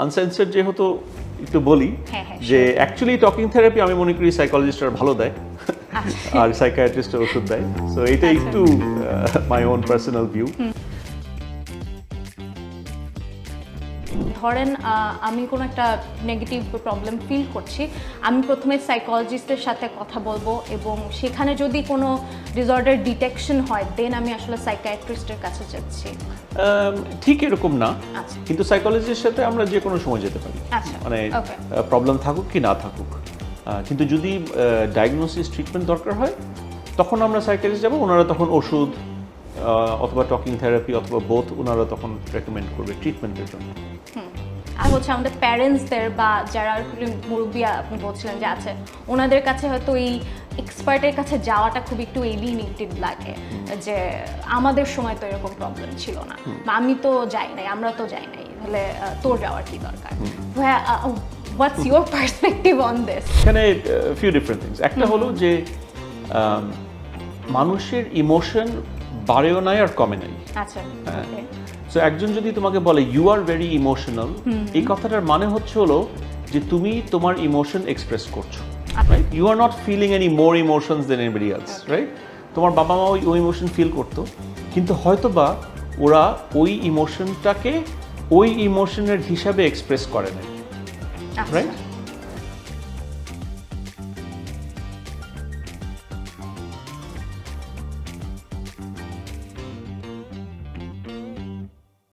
আনসেন্সার্ড যেহেতু একটু বলি যে অ্যাকচুয়ালি টকিং থেরাপি আমি মনে করি সাইকোলজিস্টরা ভালো দেয় আর সাইকিয়াট্রিস্টের ওষুধ দেয়, সো এটা একটু মাই ওন পার্সোনাল ভিউ। ধরেন আমি কোনো একটা নেগেটিভ প্রবলেম ফিল করছি, আমি প্রথমে সাইকোলজিস্টের সাথে কথা বলবো এবং সেখানে যদি কোনো ডিসঅর্ডার ডিটেকশন হয় দেন আমি আসলে সাইকিয়াট্রিস্টের কাছে যাচ্ছি। ঠিক এরকম না, কিন্তু সাইকোলজিস্টের সাথে আমরা যে কোনো সময় যেতে পারি, মানে প্রবলেম থাকুক কি না থাকুক। কিন্তু যদি ডায়াগনোসিস ট্রিটমেন্ট দরকার হয় তখন আমরা সাইকিয়াট্রিস্ট যাবো, ওনারা তখন ওষুধ অথবা টকিং থেরাপি অথবা বোথ ওনারা তখন রেকমেন্ড করবে ট্রিটমেন্টের জন্য। আর হচ্ছে আমাদের প্যারেন্টসদের বা যারা মুরব্বী আপনি বলছিলেন যে আছে ওনাদের কাছে হয়তো এই এক্সপার্টের কাছে যাওয়াটা খুব একটু এলিনেটিভ লাগে, যে আমাদের সময় তো এরকম প্রবলেম ছিল না, বা আমি তো যাই নাই, আমরা তো যাই নাই, তাহলে তোর যাওয়ার কি দরকার? What's your perspective on this? এখানে ফিউ ডিফারেন্ট থিংস। একটা হলো যে মানুষের ইমোশন বাড়েও নাই আর কমে নাই। আচ্ছা, সো একজন যদি তোমাকে বলে ইউ আর ভেরি ইমোশনাল, এই কথাটার মানে হচ্ছে হলো যে তুমি তোমার ইমোশন এক্সপ্রেস করছো, right? You are not feeling any more emotions then anybody else, right? তোমার বাবা মা ওই ইমোশন ফিল করতো, কিন্তু হয়তোবা ওরা ওই ইমোশনটাকে ওই ইমোশনের হিসাবে এক্সপ্রেস করে নাই, রাইট?